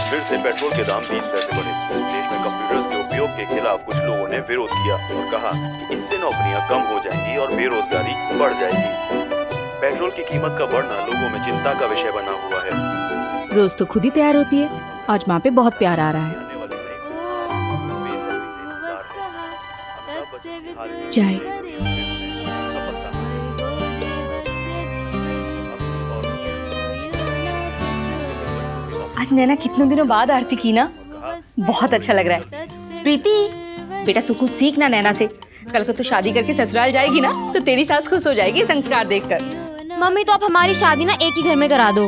फिर से पेट्रोल के दाम 20 पैसे बढ़े। देश में कंप्यूटर्स के उपयोग के खिलाफ कुछ लोगों ने विरोध किया और कहा कि इनसे नौकरियां कम हो जाएंगी और बेरोजगारी बढ़ जाएगी। पेट्रोल की कीमत का बढ़ना लोगों में चिंता का विषय बना हुआ है। रोज तो खुद ही तैयार होती है, आज माँ पे बहुत प्यार आ रहा है। चाय। आज नैना कितने दिनों बाद आरती की ना, बहुत अच्छा लग रहा है। प्रीति बेटा तू कुछ सीख ना नैना से, कल को तू शादी करके ससुराल जाएगी ना तो तेरी सास खुश हो जाएगी संस्कार देखकर। मम्मी तो आप हमारी शादी ना एक ही घर में करा दो,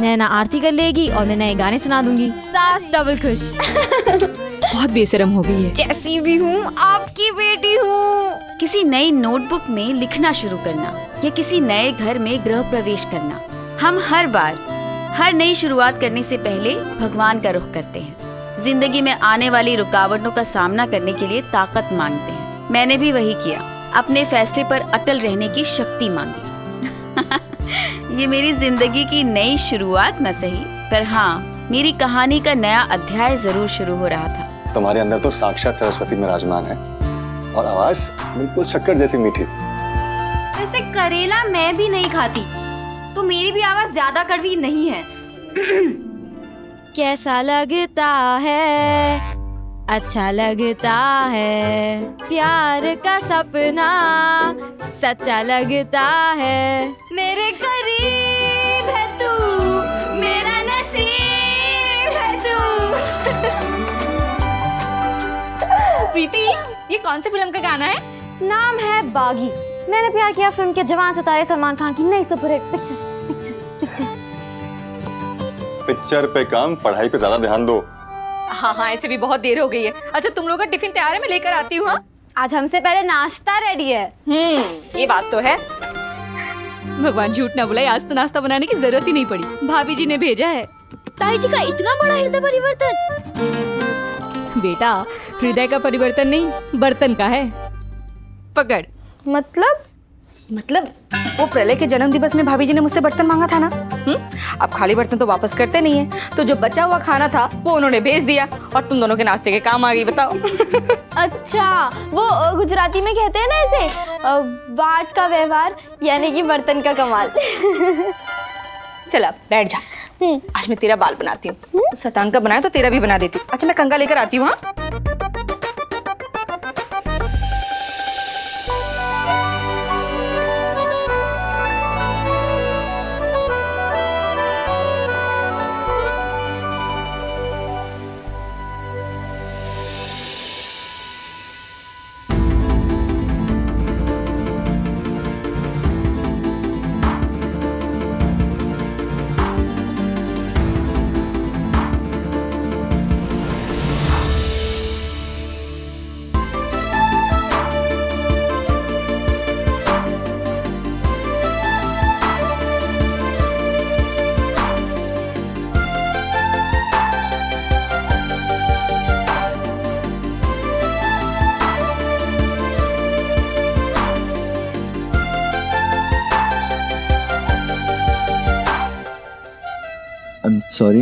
नैना आरती कर लेगी और मैं नए गाने सुना दूंगी, सास डबल खुश। बहुत बेशरम हो गई है। जैसी भी हूँ आपकी बेटी हूँ। किसी नई नोटबुक में लिखना शुरू करना या किसी नए घर में गृह प्रवेश करना, हम हर बार हर नई शुरुआत करने से पहले भगवान का रुख करते हैं। जिंदगी में आने वाली रुकावटों का सामना करने के लिए ताकत मांगते हैं। मैंने भी वही किया, अपने फैसले पर अटल रहने की शक्ति मांगी। ये मेरी जिंदगी की नई शुरुआत न सही, पर हाँ मेरी कहानी का नया अध्याय जरूर शुरू हो रहा था। तुम्हारे अंदर तो साक्षात सरस्वती विराजमान है और आवाज बिल्कुल शक्कर जैसी मीठी। वैसे करेला मैं भी नहीं खाती तो मेरी भी आवाज ज्यादा कड़वी नहीं है। कैसा लगता है, अच्छा लगता है, प्यार का सपना सच्चा लगता है, मेरे करीब है तू, मेरा नसीब है तू। प्रीति ये कौन सी फिल्म का गाना है? नाम है बागी। मैंने प्यार किया फिल्म के जवान सितारे सलमान खान की नई सुपरहिट पिक्चर। पिक्चर पे काम, पढ़ाई पे ज्यादा ध्यान दो। हाँ हाँ ऐसे भी बहुत देर हो गई है। अच्छा तुम लोग का टिफिन तैयार है, मैं लेकर आती हूँ। हाँ आज हमसे पहले नाश्ता रेडी है। ये बात तो है। भगवान झूठ ना बुलाए, आज तो नाश्ता बनाने की जरूरत ही नहीं पड़ी, भाभी जी ने भेजा है। ताई जी का इतना बड़ा हृदय परिवर्तन। बेटा हृदय का परिवर्तन नहीं, बर्तन का है। पकड़। मतलब वो प्रलय के जन्म दिवस में भाभी जी ने मुझसे बर्तन मांगा था ना। अब खाली बर्तन तो वापस करते नहीं है, तो जो बचा हुआ खाना था वो उन्होंने भेज दिया और तुम दोनों के नाश्ते के काम आ गई। बताओ। अच्छा वो गुजराती में कहते हैं ना इसे बाट का व्यवहार, यानी कि बर्तन का कमाल। चल अब बैठ जा। आज मैं तेरा बाल बनाती हूँ। शतान का बनाया तो तेरा भी बना देती हूँ। अच्छा मैं कंगा लेकर आती हूँ। हाँ I'm sorry.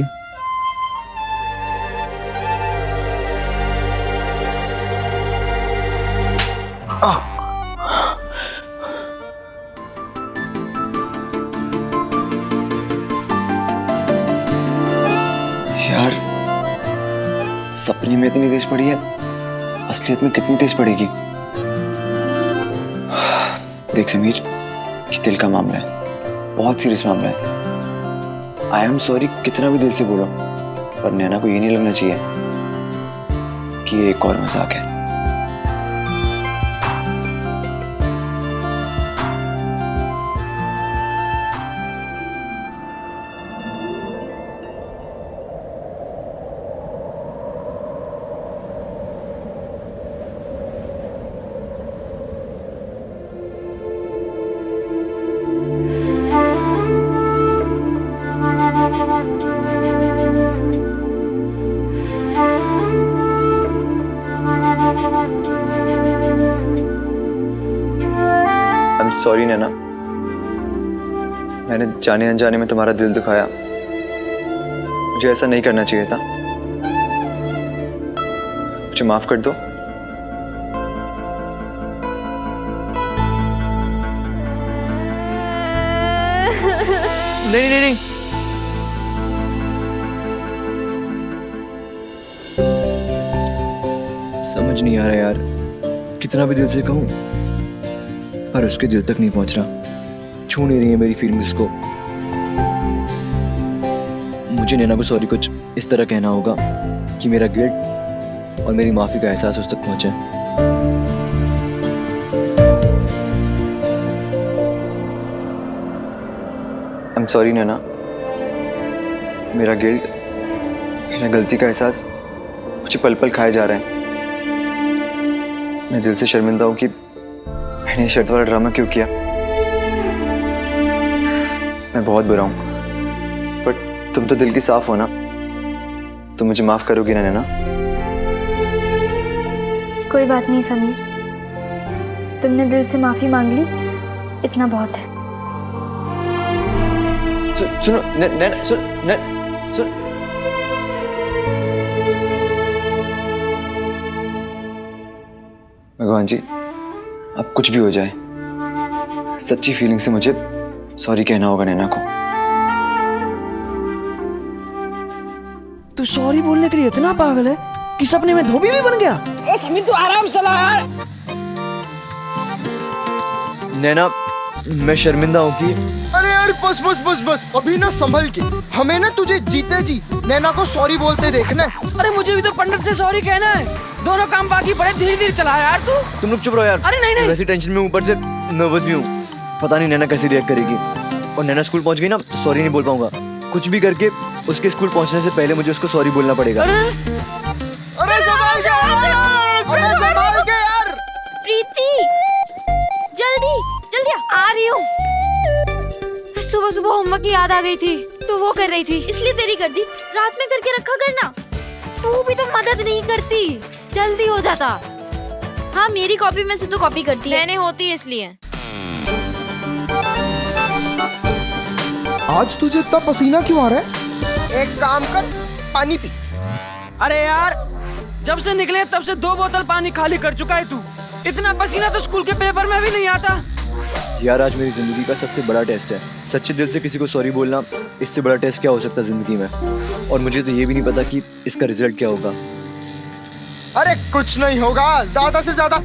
यार सपने में इतनी तेज पड़ी है, असलियत में कितनी तेज पड़ेगी। देख समीर, ये दिल का मामला है, बहुत सीरियस मामला है। आई एम सॉरी कितना भी दिल से बोलो, पर नैना को ये नहीं लगना चाहिए कि ये एक और मजाक है। आई एम सॉरी नैना, मैंने जाने अनजाने में तुम्हारा दिल दुखाया। मुझे ऐसा नहीं करना चाहिए था। मुझे माफ कर दो। नहीं नहीं नहीं, समझ नहीं आ रहा यार, कितना भी दिल से कहूं पर उसके दिल तक नहीं पहुंच रहा, छू नहीं रही है मेरी फीलिंग्स को। मुझे नैना को सॉरी कुछ इस तरह कहना होगा कि मेरा गिल्ट और मेरी माफी का एहसास उस तक पहुंचे। आई एम सॉरी नैना, मेरा गिल्ट, मेरा गलती का एहसास मुझे पल पल खाए जा रहे हैं। मैं दिल से शर्मिंदा हूं कि मैंने ये शर्त वाला ड्रामा क्यों किया। मैं बहुत बुरा हूं, पर तुम तो दिल की साफ हो ना, तुम मुझे माफ करोगी ना नैना? कोई बात नहीं समीर, तुमने दिल से माफी मांग ली, इतना बहुत है। सुनो नैना, सुन। भगवान जी, अब कुछ भी हो जाए, सच्ची फीलिंग से मुझे सॉरी कहना होगा नैना को। तू सॉरी बोलने के लिए इतना पागल है कि सपने में धोबी भी बन गया। ए समीर तू आराम से ला यार। नैना, मैं शर्मिंदा हूँ कि अरे यार बस अभी ना संभल के, हमें ना तुझे जीते जी नैना को सॉरी बोलते देखना है। अरे मुझे भी तो पंडित से सॉरी कहना है, दोनों काम बाकी पड़े, धीरे धीरे चला यार तू। तुम लोग चुप रहो यार। अरे नहीं। वैसी टेंशन में ऊपर से नर्वस भी हूँ, पता नहीं नैना कैसे रिएक्ट करेगी। और नैना स्कूल पहुँच गई ना तो सॉरी नहीं बोल पाऊंगा। कुछ भी करके उसके स्कूल पहुँचने से पहले मुझे उसको सॉरी बोलना पड़ेगा। अरे संभाल के यार। प्रीति, जल्दी आ रही हूँ। सुबह सुबह होमवर्क की याद आ गई थी तो वो कर रही थी, इसलिए देरी कर दी। रात में करके रखा करना। तू भी तो मदद नहीं करती, जल्दी हो जाता। हाँ, मेरी कॉपी में से तो कॉपी करती है, मैंने होती है इसलिए। आज तुझे इतना पसीना क्यों आ रहा है? एक काम कर, पानी पी। अरे यार, जब से निकले तब से 2 बोतल पानी खाली कर चुका है तू। इतना पसीना तो स्कूल के पेपर में भी नहीं आता। यार, आज मेरी जिंदगी का सबसे बड़ा टेस्ट है। सच्चे दिल से किसी को सॉरी बोलना, इससे बड़ा टेस्ट क्या हो सकता है जिंदगी में। और मुझे तो ये भी नहीं पता कि इसका रिजल्ट क्या होगा। अरे कुछ नहीं होगा, ज्यादा से ज्यादा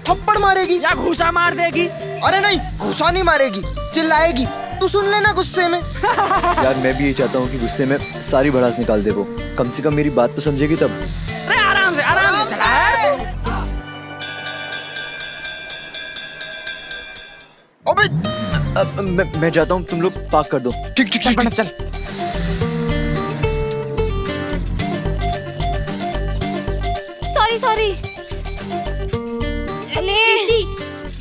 थप्पड़ मारेगी या घूसा मार देगी। अरे नहीं, घूसा नहीं मारेगी, चिल्लाएगी। तू सुन लेना गुस्से में। यार, मैं भी यही चाहता हूँ कि गुस्से में सारी भड़ास निकाल दे वो। कम से कम मेरी बात तो समझेगी तब। अरे आराम से चला यार। अबे मैं चाहता हूँ तुम लोग पार्क कर दो। ठीक चल। सॉरी। चले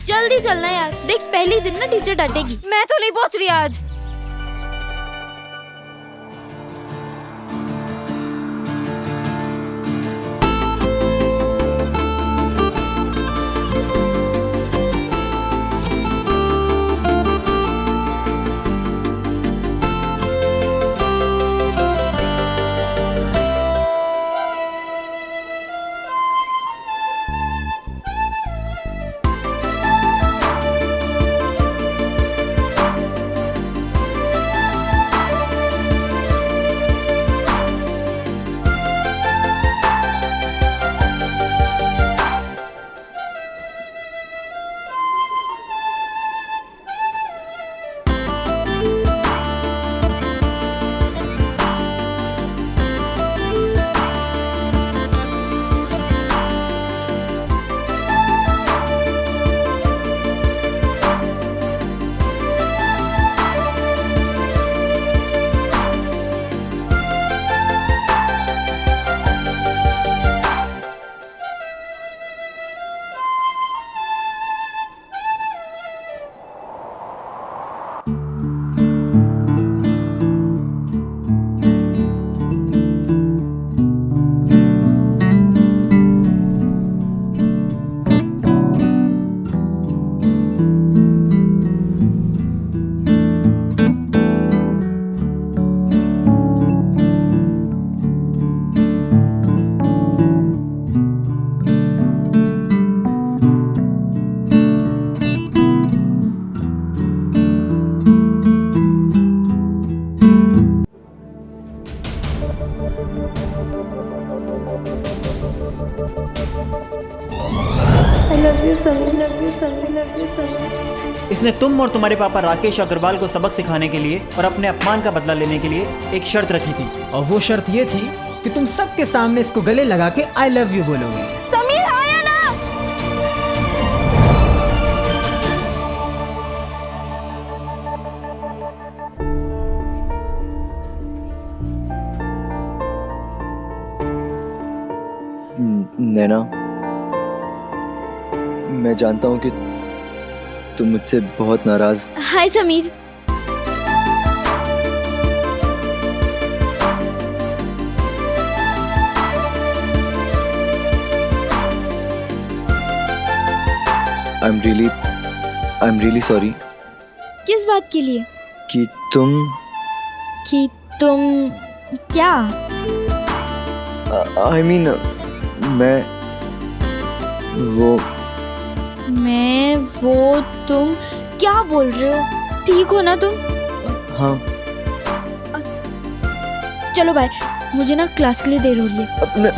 जल्दी चलना यार, देख पहली दिन ना टीचर डांटेगी। मैं तो नहीं पहुंच रही आज। समीर। इसने तुम और तुम्हारे पापा राकेश अग्रवाल को सबक सिखाने के लिए और अपने अपमान का बदला लेने के लिए एक शर्त रखी थी। और वो शर्त ये थी कि तुम सबके सामने इसको गले लगा के आई लव यू बोलोगे। समीर आया ना। नैना, मैं जानता हूँ कि तुम मुझसे बहुत नाराज। Hi Sameer. I am really sorry किस बात के लिए? कि तुम क्या? आई मीन मैं वो तुम क्या बोल रहे हो? ठीक हो ना तुम? हाँ। चलो बाय, मुझे ना क्लास के लिए देर हो रही है। अपने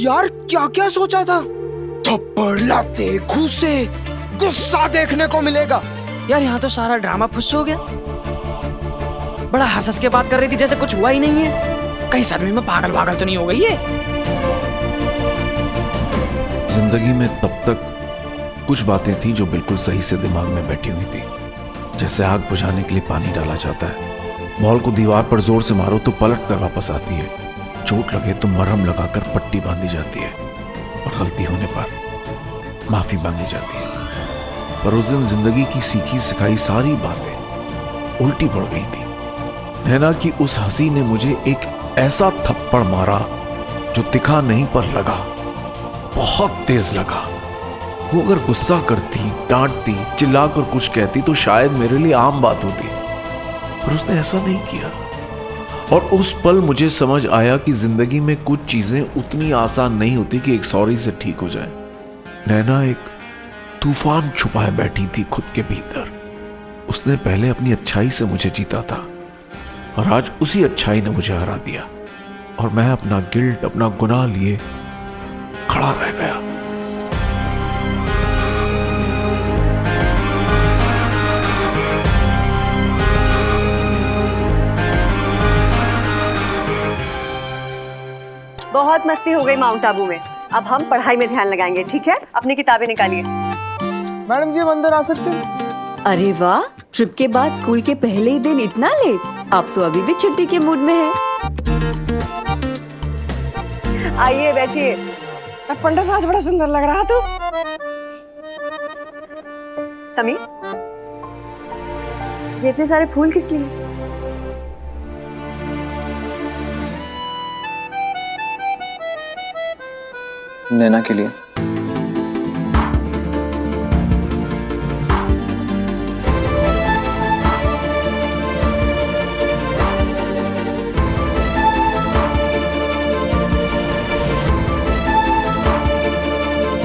यार क्या क्या सोचा था? थप्पड़, लाते, घूसे, गुस्सा देखने को मिलेगा। यार यहाँ तो सारा ड्रामा फुस हो गया। बड़ा हंस के बात कर रही थी जैसे कुछ हुआ ही नहीं है। कहीं सदमे में पागल पागल तो नहीं हो गई है? जिंदगी में तब तक कुछ बातें थी जो बिल्कुल सही से दिमाग में बैठी हुई थी। जैसे आग बुझाने के लिए पानी डाला जाता है। बॉल को दीवार पर जोर से मारो तो पलट कर वापस आती है। चोट लगे तो मरहम लगाकर पट्टी बांधी जाती है और गलती होने पर माफी मांगी जाती है। पर उस दिन जिंदगी की सीखी सिखाई सारी बातें उल्टी पड़ गई थी। नैना की उस हंसी ने मुझे एक ऐसा थप्पड़ मारा जो दिखा नहीं पर लगा, बहुत तेज लगा। वो अगर गुस्सा करती, डांटती, चिल्लाकर कुछ कहती तो शायद मेरे लिए आम बात होती, पर उसने ऐसा नहीं किया। और उस पल मुझे समझ आया कि जिंदगी में कुछ चीजें उतनी आसान नहीं होती कि एक सॉरी से ठीक हो जाए। नैना एक तूफान छुपाए बैठी थी खुद के भीतर। उसने पहले अपनी अच्छाई से मुझे जीता था और आज उसी अच्छाई ने मुझे हरा दिया और मैं अपना गिल्ट, अपना गुनाह लिए खड़ा रह गया। बहुत मस्ती हो गई माउंट आबू में। अब हम पढ़ाई में ध्यान लगाएंगे, ठीक है? अपनी किताबें निकालिए। मैडम जी हम अंदर आ सकते हैं? अरे वाह, ट्रिप के बाद स्कूल के पहले ही दिन इतना लेट। आप तो अभी भी छुट्टी के मूड में हैं। आइए बैठिए। पंडित आज बड़ा सुंदर लग रहा तू। समीर, ये इतने सारे फूल किस लिए? नैना के लिए।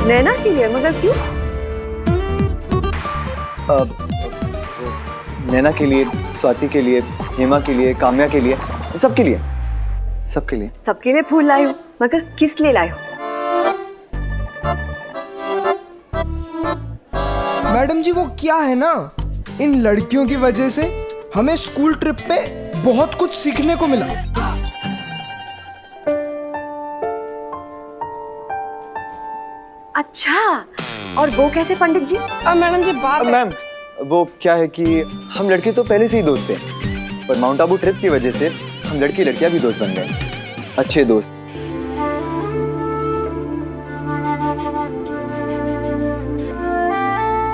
नैना के लिए? मगर क्यों? नैना के लिए, स्वाति के लिए, हेमा के लिए, काम्या के लिए, सबके लिए, सबके लिए। सबके लिए फूल लाई हो, मगर किस लिए लाई हो? मैडम जी वो क्या है ना, इन लड़कियों की वजह से हमें स्कूल ट्रिप पे बहुत कुछ सीखने को मिला। अच्छा, और वो कैसे पंडित जी? मैडम जी बात मैम, वो क्या है कि हम लड़के तो पहले से ही दोस्त थे, पर माउंट आबू ट्रिप की वजह से हम लड़की लड़कियां भी दोस्त बन गए, अच्छे दोस्त।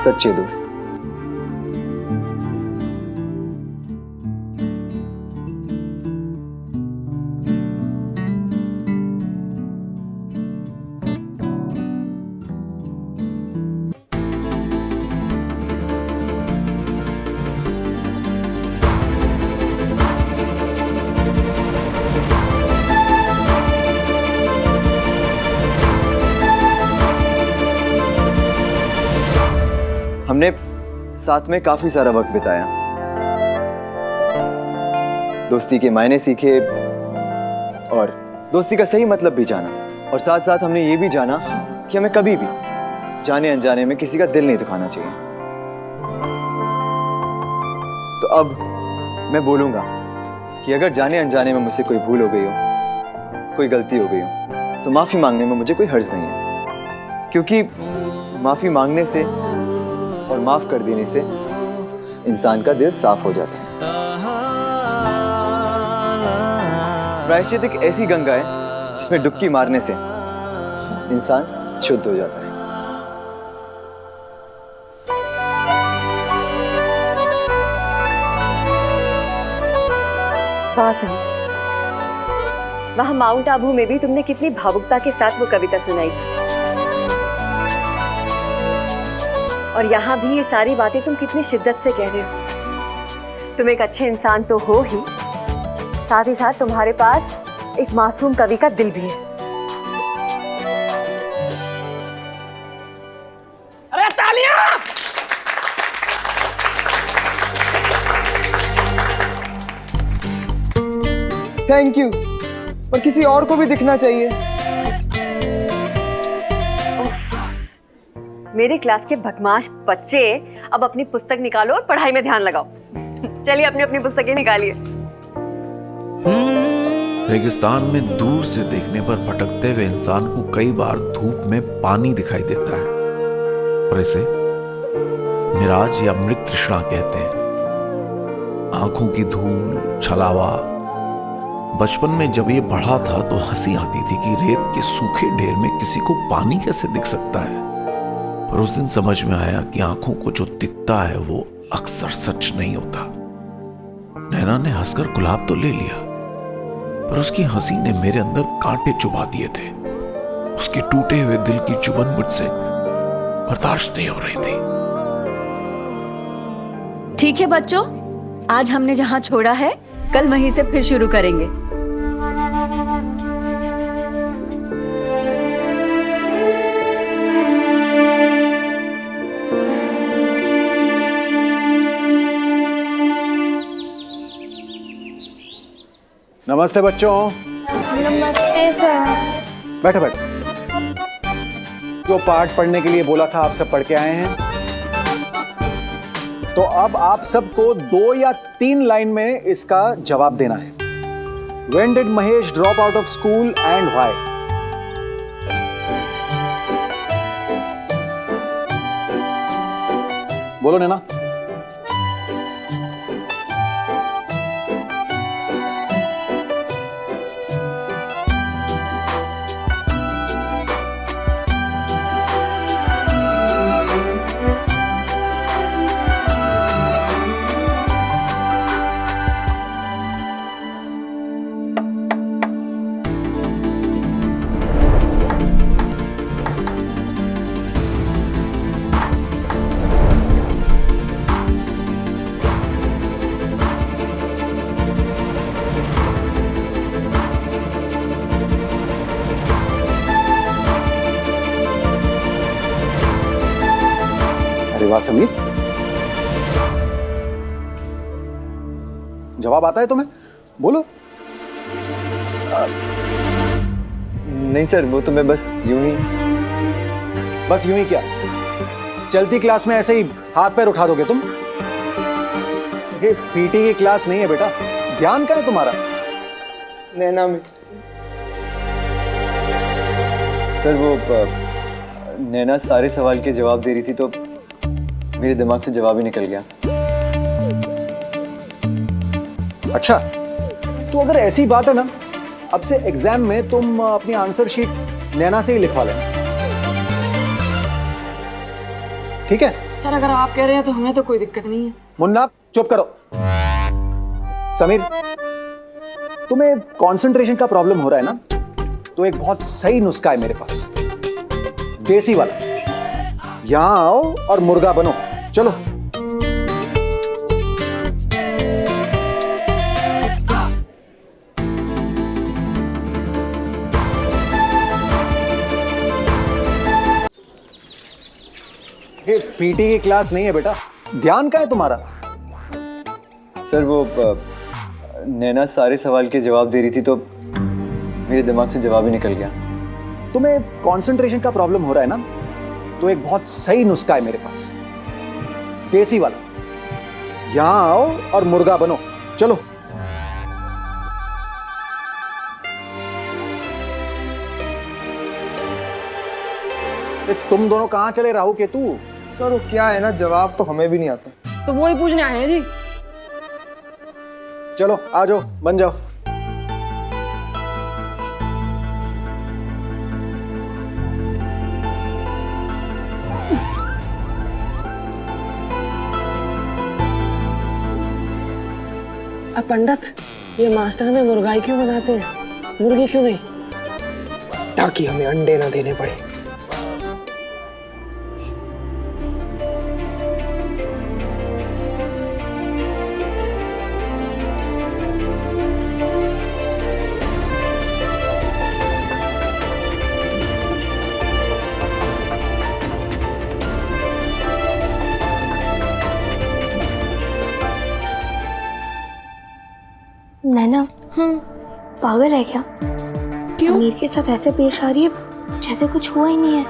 सच्चे दोस्त। हमने साथ में काफी सारा वक्त बिताया, दोस्ती के मायने सीखे और दोस्ती का सही मतलब भी जाना, और साथ साथ हमने ये भी जाना कि हमें कभी भी जाने अनजाने में किसी का दिल नहीं दुखाना चाहिए। तो अब मैं बोलूंगा कि अगर जाने अनजाने में मुझसे कोई भूल हो गई हो, कोई गलती हो गई हो, तो माफी मांगने में मुझे कोई हर्ज नहीं है, क्योंकि माफी मांगने से और माफ कर देने से इंसान का दिल साफ हो जाता है। प्रायश्चित एक ऐसी गंगा है जिसमें डुबकी मारने से इंसान शुद्ध हो जाता है। वाह समीर, वहां माउंट आबू में भी तुमने कितनी भावुकता के साथ वो कविता सुनाई, और यहाँ भी ये सारी बातें तुम कितनी शिद्दत से कह रहे हो। तुम एक अच्छे इंसान तो हो ही, साथ ही साथ तुम्हारे पास एक मासूम कवि का दिल भी है। अरे तालियां! थैंक यू, पर किसी और को भी दिखना चाहिए। मेरे क्लास के बदमाश बच्चे, अब अपनी पुस्तक निकालो और पढ़ाई में ध्यान लगाओ। चलिए अपनी अपनी पुस्तकें निकालिए। रेगिस्तान में दूर से देखने पर भटकते हुए इंसान को कई बार धूप में पानी दिखाई देता है, और इसे मिराज या मृग तृष्णा कहते हैं। आंखों की धूल, छलावा। बचपन में जब ये बढ़ा था तो हंसी आती थी कि रेत के सूखे ढेर में किसी को पानी कैसे दिख सकता है, पर उस दिन समझ में आया कि आंखों को जो दिखता है वो अक्सर सच नहीं होता। नैना ने हंसकर गुलाब तो ले लिया, पर उसकी हंसी ने मेरे अंदर कांटे चुभा दिए थे। उसके टूटे हुए दिल की चुभन मुझसे बर्दाश्त नहीं हो रही थी। ठीक है बच्चों, आज हमने जहाँ छोड़ा है कल वहीं से फिर शुरू करेंगे। नमस्ते बच्चों। नमस्ते सर। बैठो बैठो। जो पाठ पढ़ने के लिए बोला था आप सब पढ़ के आए हैं, तो अब आप सबको 2 या 3 लाइन में इसका जवाब देना है। When did Mahesh drop out of school and why? बोलो नैना। वाह समीर, जवाब आता है तुम्हें? बोलो। नहीं सर, वो तो मैं बस यूं ही क्या, चलती क्लास में ऐसे ही हाथ पैर उठा दोगे तुम? ये पीटी की क्लास नहीं है बेटा, ध्यान करें तुम्हारा। नैना में सर, वो नैना सारे सवाल के जवाब दे रही थी तो मेरे दिमाग से जवाब ही निकल गया। अच्छा, तो अगर ऐसी बात है ना, अब से एग्जाम में तुम अपनी आंसर शीट नैना से ही लिखवा लेना, ठीक है? सर अगर आप कह रहे हैं तो हमें तो कोई दिक्कत नहीं है। मुन्ना चुप करो। समीर, तुम्हें कंसंट्रेशन का प्रॉब्लम हो रहा है ना, तो एक बहुत सही नुस्खा है मेरे पास, देसी वाला। यहां आओ और मुर्गा बनो। चलो। ये पीटी की क्लास नहीं है बेटा, ध्यान का है तुम्हारा। सर वो नैना सारे सवाल के जवाब दे रही थी तो मेरे दिमाग से जवाब ही निकल गया। तुम्हें कंसंट्रेशन का प्रॉब्लम हो रहा है ना, तो एक बहुत सही नुस्खा है मेरे पास, देसी वाला। यहां आओ और मुर्गा बनो। चलो। तुम दोनों कहां चले राहु केतु? सर वो क्या है ना, जवाब तो हमें भी नहीं आता। तो वो ही पूछने आए हैं जी। चलो आ जाओ, बन जाओ। अब पंडित, ये मास्टर में मुर्गाई क्यों बनाते हैं, मुर्गी क्यों नहीं? ताकि हमें अंडे ना देने पड़े। नैना पागल है क्या? क्यों? समीर के साथ ऐसे पेश आ रही है जैसे कुछ हुआ ही नहीं है।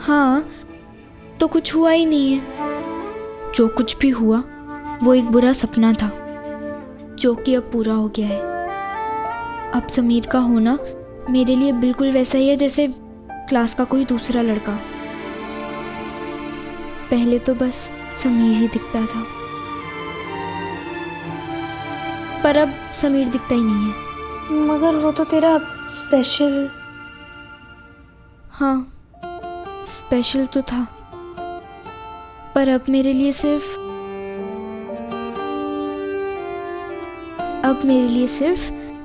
हाँ, तो कुछ हुआ ही नहीं है। जो कुछ भी हुआ वो एक बुरा सपना था जो कि अब पूरा हो गया है। अब समीर का होना मेरे लिए बिल्कुल वैसा ही है जैसे क्लास का कोई दूसरा लड़का। पहले तो बस समीर ही दिखता था, पर अब समीर दिखता ही नहीं है। मगर वो तो तेरा स्पेशल। हाँ, स्पेशल तो था, पर अब मेरे लिए सिर्फ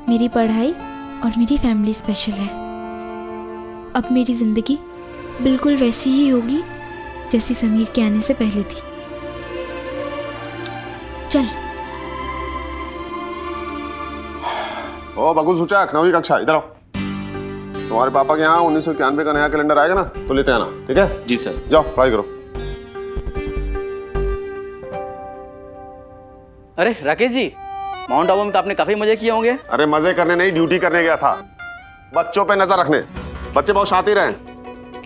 मेरी पढ़ाई और मेरी फैमिली स्पेशल है। अब मेरी जिंदगी बिल्कुल वैसी ही होगी जैसी समीर के आने से पहले थी। चल। ओ बकुल सूचक, 9वीं कक्षा, इधर आओ। तुम्हारे पापा के यहाँ 1991 का नया कैलेंडर आएगा ना, तो लेते आना, ठीक है? जी सर। जाओ पढ़ाई करो। अरे राकेश जी, माउंट आबू में तो आपने काफी मजे किए होंगे। अरे मजे करने नहीं, ड्यूटी करने गया था, बच्चों पे नजर रखने। बच्चे बहुत शातिर हैं,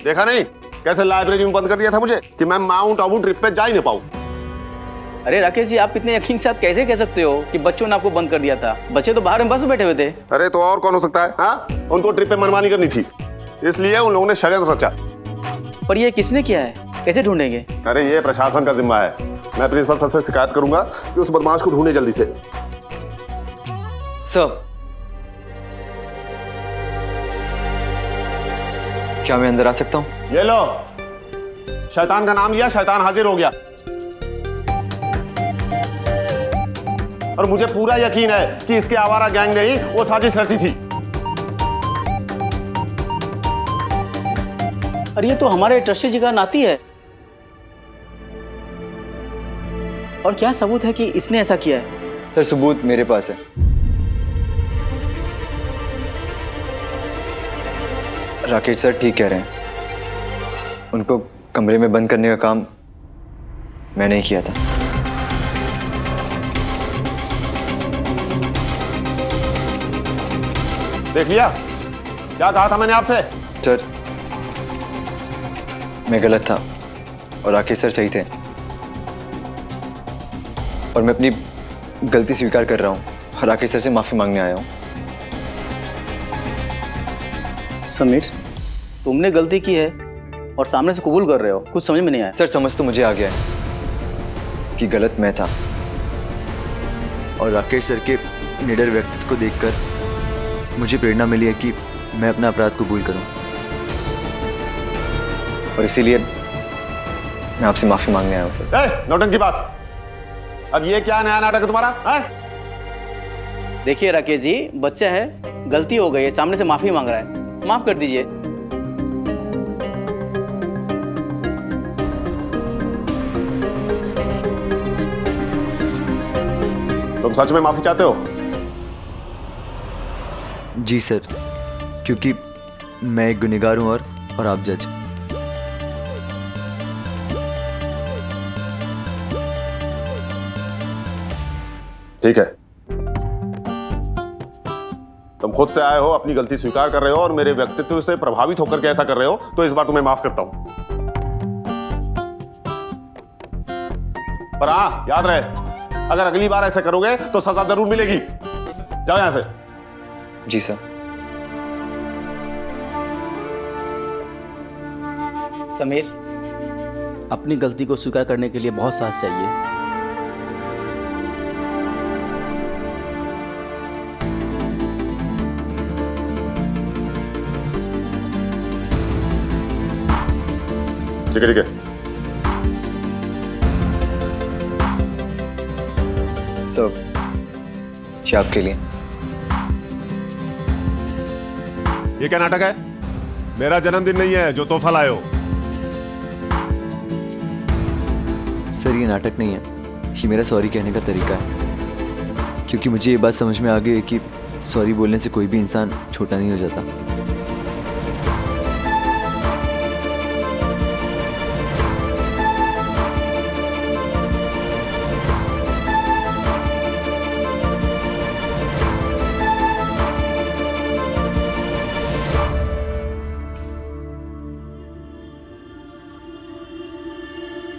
देखा नहीं कैसे लाइब्रेरी में बंद कर दिया था मुझे कि मैं माउंट आबू ट्रिप पे जा ही नहीं पाऊँ। अरे राकेश जी, आप इतने यकीन से आप कैसे कह सकते हो कि बच्चों ने आपको बंद कर दिया था? बच्चे तो बाहर में बस बैठे हुए थे। अरे तो और कौन हो सकता है? हाँ, उनको ट्रिप पे मनमानी करनी थी, इसलिए उन लोगों ने षड्यंत्र रचा। पर ये किसने किया है, कैसे ढूंढेंगे? अरे ये प्रशासन का जिम्मा है। मैं प्रिंसिपल सर से शिकायत करूंगा कि उस बदमाश को ढूंढे जल्दी से। सर, क्या मैं अंदर आ सकता हूँ? ये लो, शैतान का नाम लिया, शैतान हाजिर हो गया। और मुझे पूरा यकीन है कि इसके आवारा गैंग ने ही वो साजिश रची थी। अरे ये तो हमारे ट्रस्टी जी का नाती है। और क्या सबूत है कि इसने ऐसा किया है? सर सबूत मेरे पास है। राकेश सर ठीक कह रहे हैं, उनको कमरे में बंद करने का काम मैंने ही किया था। देख लिया क्या कहा था मैंने आपसे? सर मैं गलत था और राकेश सर सही थे, और मैं अपनी गलती स्वीकार कर रहा हूँ। राकेश सर से माफी मांगने आया हूँ। समीर, तुमने गलती की है और सामने से कबूल कर रहे हो, कुछ समझ में नहीं आया। सर समझ तो मुझे आ गया है कि गलत मैं था, और राकेश सर के निडर व्यक्तित्व को देखकर मुझे प्रेरणा मिली है कि मैं अपना अपराध कबूल करूं, और इसीलिए मैं आपसे माफी मांगने आया हूँ सर। नौटंकी पास। अब ये क्या नया नाटक है तुम्हारा? देखिए राकेश जी, बच्चा है, गलती हो गई है, सामने से माफी मांग रहा है, माफ कर दीजिए। तुम सच में माफी चाहते हो? जी सर, क्योंकि मैं एक गुनहगार हूँ और आप जज। ठीक है, तुम खुद से आए हो, अपनी गलती स्वीकार कर रहे हो और मेरे व्यक्तित्व से प्रभावित होकर के ऐसा कर रहे हो, तो इस बार तुम्हें माफ करता हूं। पर हाँ, याद रहे, अगर अगली बार ऐसे करोगे तो सजा जरूर मिलेगी। जाओ यहां से। जी सर। समीर, अपनी गलती को स्वीकार करने के लिए बहुत साहस चाहिए। ठीक है, ठीक है। सर, ये आपके लिए। ये क्या नाटक है? मेरा जन्मदिन नहीं है जो तोहफा लाए हो। सर, ये नाटक नहीं है, ये मेरा सॉरी कहने का तरीका है, क्योंकि मुझे ये बात समझ में आ गई है कि सॉरी बोलने से कोई भी इंसान छोटा नहीं हो जाता।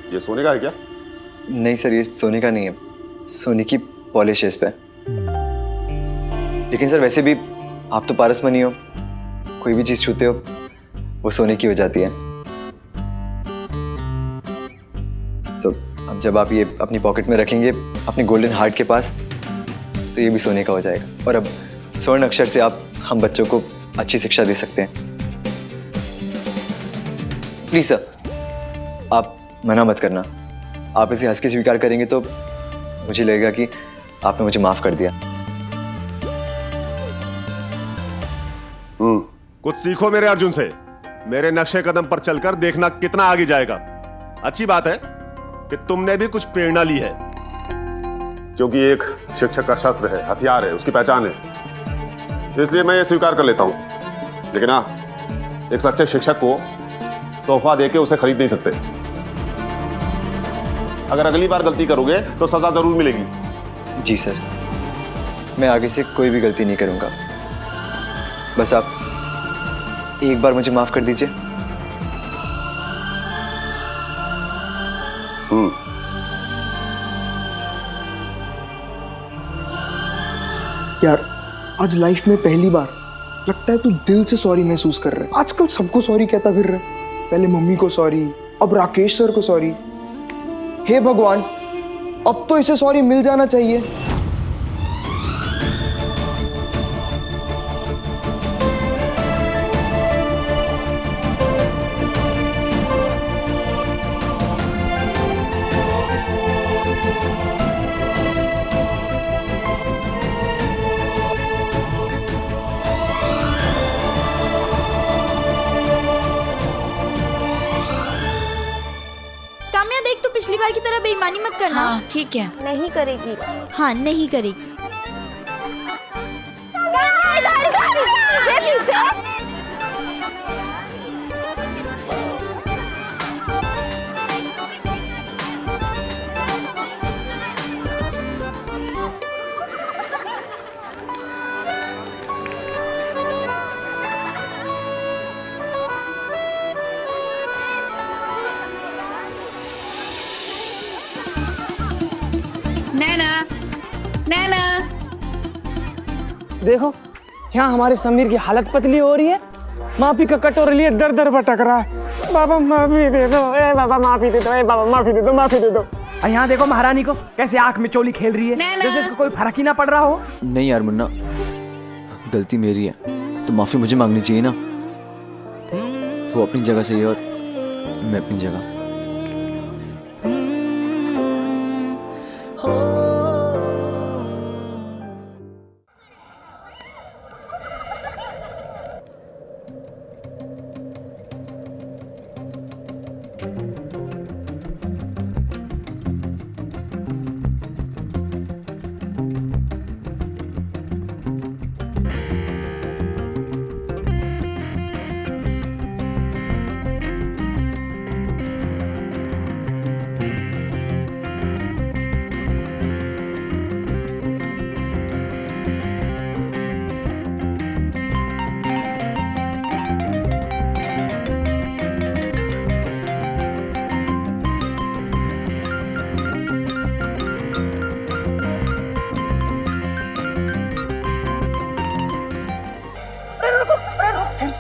ये सोने का है क्या? नहीं सर, ये सोने का नहीं है, सोने की पॉलिश है इस पे। लेकिन सर, वैसे भी आप तो पारस मनी हो, कोई भी चीज छूते हो वो सोने की हो जाती है। तो अब जब आप ये अपनी पॉकेट में रखेंगे अपने गोल्डन हार्ट के पास, तो ये भी सोने का हो जाएगा। और अब स्वर्ण अक्षर से आप हम बच्चों को अच्छी शिक्षा दे सकते हैं। प्लीज सर, आप मना मत करना। आप इसे हंस के स्वीकार करेंगे तो मुझे लगेगा कि आपने मुझे माफ कर दिया। कुछ सीखो मेरे अर्जुन से। मेरे नक्शे कदम पर चलकर देखना कितना आगे जाएगा। अच्छी बात है कि तुमने भी कुछ प्रेरणा ली है, क्योंकि एक शिक्षक का शस्त्र है, हथियार है, उसकी पहचान है, इसलिए मैं ये स्वीकार कर लेता हूं। लेकिन हाँ, एक सच्चे शिक्षक को तोहफा देके उसे खरीद नहीं सकते। अगर अगली बार गलती करोगे तो सजा जरूर मिलेगी। जी सर, मैं आगे से कोई भी गलती नहीं करूंगा। बस आप एक बार मुझे माफ कर दीजिए। यार, आज लाइफ में पहली बार लगता है तू दिल से सॉरी महसूस कर रहा है। आजकल सबको सॉरी कहता फिर रहा है। पहले मम्मी को सॉरी, अब राकेश सर को सॉरी। हे भगवान, अब तो इसे सॉरी मिल जाना चाहिए। पिछली बार की तरह बेईमानी मत करना। हाँ, ठीक है। नहीं करेगी। हाँ, नहीं करेगी। नैना, देखो यहाँ हमारे समीर की हालत पतली हो रही है। माफी का कटोरे लिए दर दर भटक रहा है। बाबा माफी दे दो, ए बाबा माफी दे दो, ए बाबा माफी दे दो, माफी दे दो। और यहाँ देखो महारानी को कैसे आंख में चोली खेल रही है, जैसे इसको कोई फर्क ही ना पड़ रहा हो। नहीं यार मुन्ना, गलती मेरी है तो माफी मुझे मांगनी चाहिए ना। वो अपनी जगह सही है और मैं अपनी जगह।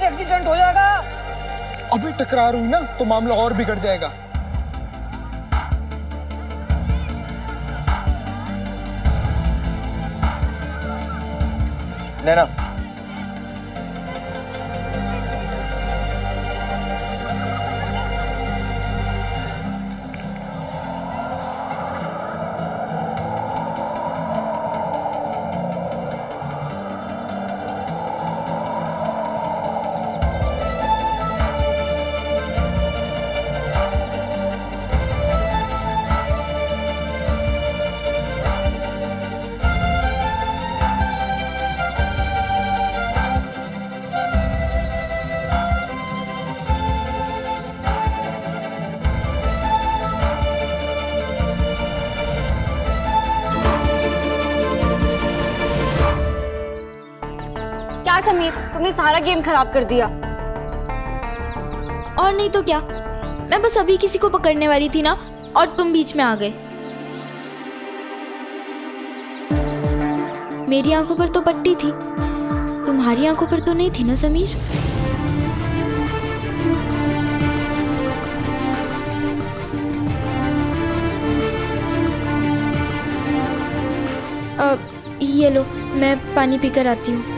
एक्सीडेंट हो जाएगा। अभी टकरार हुई ना तो मामला और बिगड़ जाएगा। नैना, क्या समीर, तुमने सारा गेम खराब कर दिया। और नहीं तो क्या, मैं बस अभी किसी को पकड़ने वाली थी ना, और तुम बीच में आ गए। मेरी आंखों पर तो पट्टी थी, तुम्हारी आंखों पर तो नहीं थी ना समीर। ये लो, मैं पानी पीकर आती हूँ।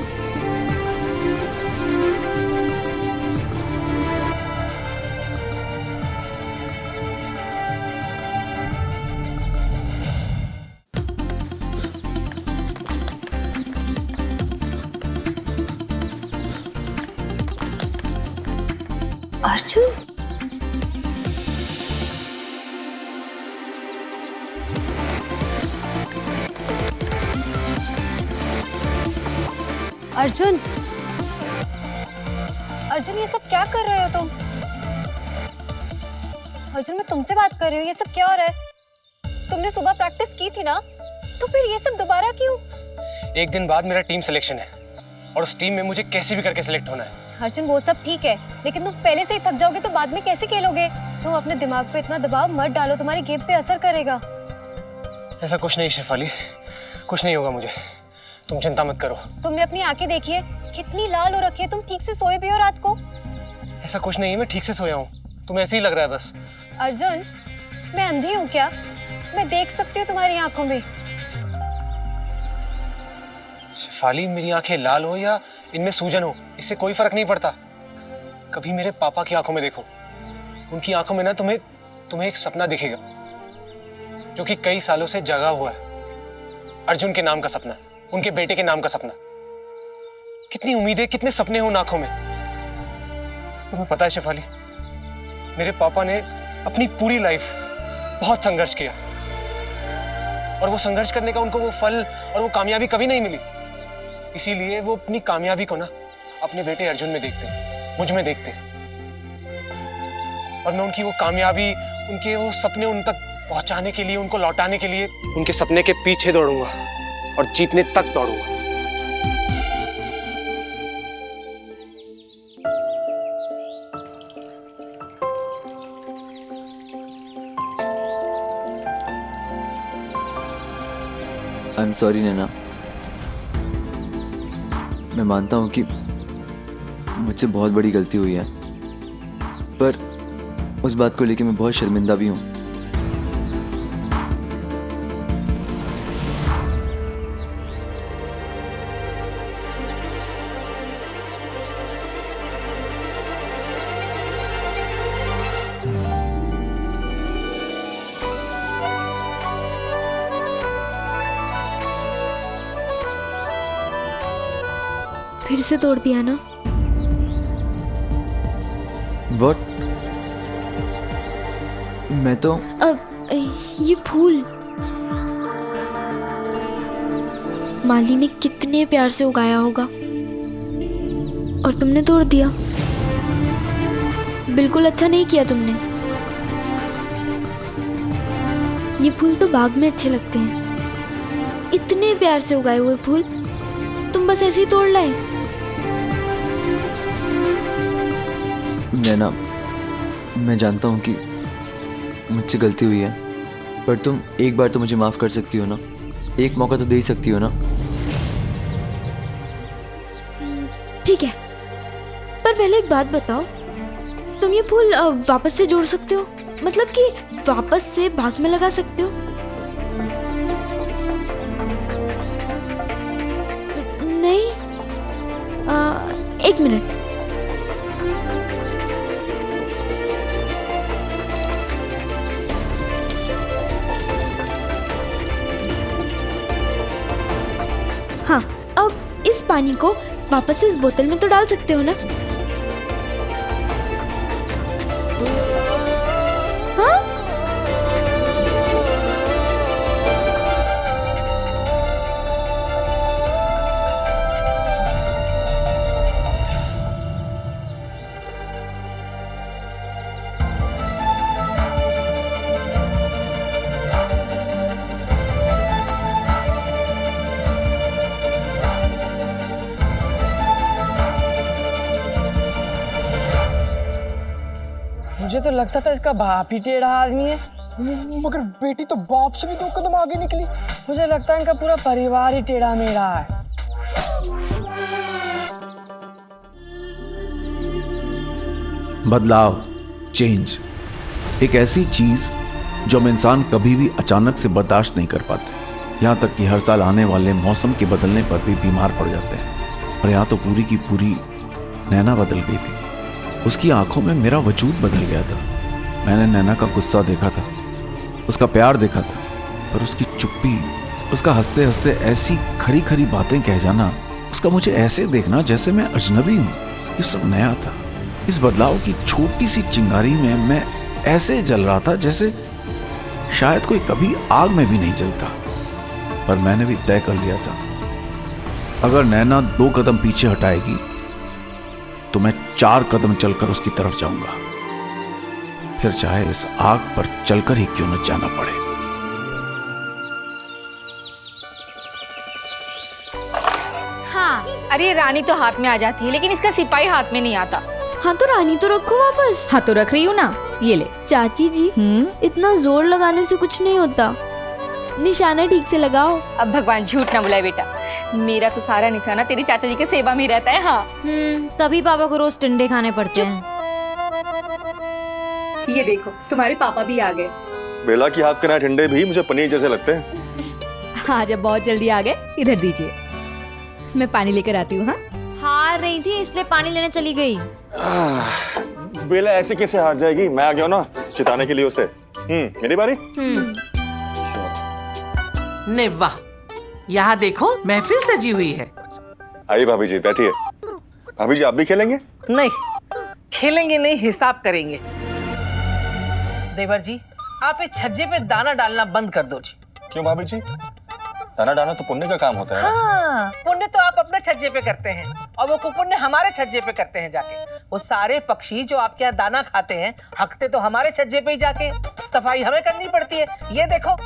अर्जुन, अर्जुन, अर्जुन, ये सब क्या कर रहे हो तुम? अर्जुन, मैं तुमसे बात कर रही हूँ, ये सब क्या हो रहा है? तुमने सुबह प्रैक्टिस की थी ना, तो फिर ये सब दोबारा क्यों? एक दिन बाद मेरा टीम सिलेक्शन है और उस टीम में मुझे कैसे भी करके सिलेक्ट होना है। अर्जुन, वो सब ठीक है, लेकिन तुम पहले से ही थक जाओगे तो बाद में कैसे खेलोगे? तुम अपने दिमाग पे इतना दबाव मत डालो, तुम्हारी गेम पे असर करेगा। ऐसा कुछ नहीं शेफाली, कुछ नहीं होगा मुझे, तुम चिंता मत करो। तुमने अपनी आंखें देखी है, कितनी लाल हो रखी है। तुम ठीक से सोए भी हो रात को? ऐसा कुछ नहीं है, मैं ठीक से सोया हूँ, तुम्हें ऐसे ही लग रहा है बस। अर्जुन, मैं अंधी हूँ क्या? मैं देख सकती हूँ तुम्हारी आंखों में। शेफाली, मेरी आंखें लाल हो या इनमें सूजन हो, इससे कोई फर्क नहीं पड़ता। कभी मेरे पापा की आंखों में देखो, उनकी आंखों में ना तुम्हें एक सपना दिखेगा जो कि कई सालों से जगा हुआ है। अर्जुन के नाम का सपना, उनके बेटे के नाम का सपना। कितनी उम्मीदें, कितने सपने हो उन आंखों में। तुम्हें पता है शेफाली, मेरे पापा ने अपनी पूरी लाइफ बहुत संघर्ष किया और वो संघर्ष करने का उनको वो फल और वो कामयाबी कभी नहीं मिली। इसीलिए वो अपनी कामयाबी को ना अपने बेटे अर्जुन में देखते हैं, मुझ में देखते हैं। और मैं उनकी वो कामयाबी, उनके वो सपने उन तक पहुंचाने के लिए, उनको लौटाने के लिए उनके सपने के पीछे दौड़ूंगा और जीतने तक दौड़ूंगा। आई एम सॉरी नैना, मैं मानता हूँ कि मुझसे बहुत बड़ी गलती हुई है, पर उस बात को लेकर मैं बहुत शर्मिंदा भी हूँ। फिर से तोड़ दिया ना? What? मैं तो अब ये फूल माली ने कितने प्यार से उगाया होगा और तुमने तोड़ दिया। बिल्कुल अच्छा नहीं किया तुमने। ये फूल तो बाग में अच्छे लगते हैं, इतने प्यार से उगाए हुए फूल तुम बस ऐसे ही तोड़ लाए। नैना, मैं जानता हूँ कि मुझसे गलती हुई है, पर तुम एक बार तो मुझे माफ कर सकती हो ना, एक मौका तो दे ही सकती हो ना। ठीक है, पर पहले एक बात बताओ, तुम ये फूल वापस से जोड़ सकते हो? मतलब कि वापस से बाग में लगा सकते हो? नहीं, एक मिनट। हाँ, अब इस पानी को वापस से इस बोतल में तो डाल सकते हो ना? हाँ? मुझे तो लगता था इसका बाप ही टेढ़ा आदमी है, मगर बेटी तो बाप से भी 2 कदम आगे निकली। मुझे लगता है इनका पूरा परिवार ही टेढ़ा मेढ़ा है। बदलाव, चेंज, एक ऐसी चीज जो हम इंसान कभी भी अचानक से बर्दाश्त नहीं कर पाते। यहाँ तक कि हर साल आने वाले मौसम के बदलने पर भी बीमार पड़ जाते हैं। और यहाँ तो पूरी की पूरी नैना बदल गई थी। उसकी आंखों में मेरा वजूद बदल गया था। मैंने नैना का गुस्सा देखा था, उसका प्यार देखा था, पर उसकी चुप्पी, उसका हंसते हंसते ऐसी खरी खरी बातें कह जाना, उसका मुझे ऐसे देखना जैसे मैं अजनबी हूँ, ये सब नया था। इस बदलाव की छोटी सी चिंगारी में मैं ऐसे जल रहा था जैसे शायद कोई कभी आग में भी नहीं जलता। पर मैंने भी तय कर लिया था, अगर नैना 2 कदम पीछे हटाएगी तो मैं 4 कदम चलकर उसकी तरफ जाऊंगा, फिर चाहे इस आग पर चलकर ही क्यों न जाना पड़े। हाँ, अरे रानी तो हाथ में आ जाती है, लेकिन इसका सिपाही हाथ में नहीं आता। हाँ तो रानी तो रखो वापस। हाँ तो रख रही हूँ ना, ये ले। चाची जी, इतना जोर लगाने से कुछ नहीं होता, निशाना ठीक से लगाओ। अब भगवान झूठ ना बुलाए बेटा, मेरा तो सारा निशाना तेरी चाचा जी के सेवा में रहता है। हाँ, तभी पापा को रोज टिंडे खाने पड़ते हैं। ये देखो तुम्हारे पापा भी आ गए। बेला की हाथ के ना ठंडे भी मुझे पनीर जैसे लगते हैं। हाँ, जब बहुत जल्दी आ गए, इधर दीजिए, मैं पानी लेकर आती हूँ। हाँ, हार रही थी इसलिए पानी लेने चली गई। बेला ऐसे कैसे हार जाएगी? मैं आ गया ना चिताने के लिए उसे। मेरी बारी। ने वाह, यहाँ देखो महफिल सजी हुई है। आइए भाभी जी, बैठिए। भाभी जी, आप भी खेलेंगे? नहीं, खेलेंगे नहीं, हिसाब करेंगे। देवर जी, आप इस छज्जे पे दाना डालना बंद कर दो जी। क्यों भाभी जी? दाना डालना तो पुण्य का काम होता है। हाँ, पुण्य तो आप अपने छज्जे पे करते हैं और वो कुपुण्य हमारे छज्जे पे करते हैं जाके। वो सारे पक्षी जो आपके यहाँ दाना खाते हैं, हकते तो हमारे छज्जे पे ही जाके। सफाई हमें करनी पड़ती है, ये देखो।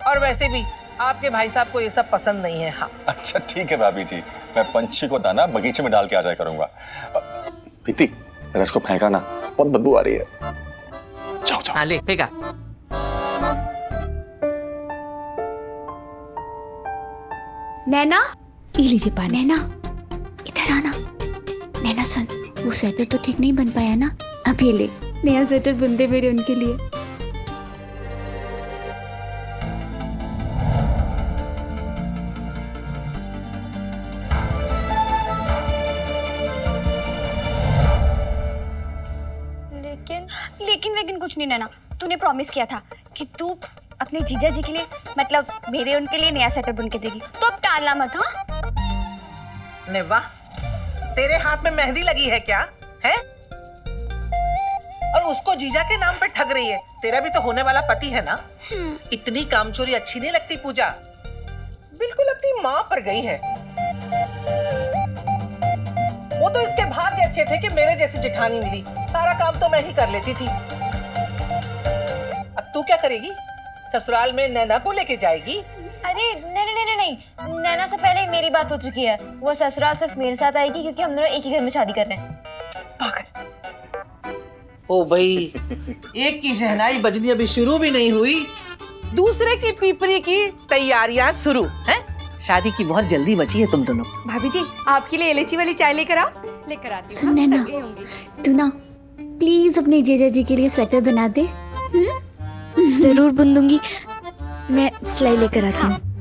और वैसे भी आपके भाई साहब को ये सब पसंद नहीं है। हाँ, अच्छा ठीक है भाभी जी, मैं पंछी को दाना बगीचे में डाल के आ जाया करूंगा। प्रीति, जरा इसको फेंका ना, बहुत बदबू आ रही है। जाओ जाओ। हाँ, ले फेंका। नैना, ये लीजिए पानी। नैना इधर आना। नैना सुन, वो स्वेटर तो ठीक नहीं बन पाया ना, अब ये ले, नया स्वेटर बुनते मेरे उनके लिए। लेकिन कुछ नहीं नैना, तूने प्रॉमिस किया था कि तू अपने जीजा जी के लिए, मतलब मेरे उनके लिए नया स्वेटर बुन के देगी, तो अब टालना मत। हाँ, ने वाह, तेरे हाथ में मेहंदी लगी है क्या है? और उसको जीजा के नाम पे ठग रही है। तेरा भी तो होने वाला पति है ना। इतनी कामचोरी अच्छी नहीं लगती पूजा, बिल्कुल अपनी माँ पर गई है। वो तो इसके भाग्य अच्छे थे कि मेरे जैसी जेठानी मिली, सारा काम तो मैं ही कर लेती थी। अब तू क्या करेगी? ससुराल में नैना को लेके जाएगी? अरे नहीं, नैना से पहले मेरी बात हो चुकी है। वो ससुराल सिर्फ मेरे साथ आएगी क्योंकि हम दोनों एक ही घर में शादी कर रहे हैं। ओ भाई, एक की शहनाई बजनी अभी शुरू भी नहीं हुई, दूसरे की पीपरी की तैयारियां शुरू हैं। शादी की बहुत जल्दी बची है तुम दोनों। भाभी जी, आपके लिए इलायची वाली चाय लेकर आओ। लेकर आती सुन नैना, तू ना प्लीज अपने जीजा जी के लिए स्वेटर बना दे। जरूर बुन दूंगी। मैं सिलाई लेकर आती हूँ।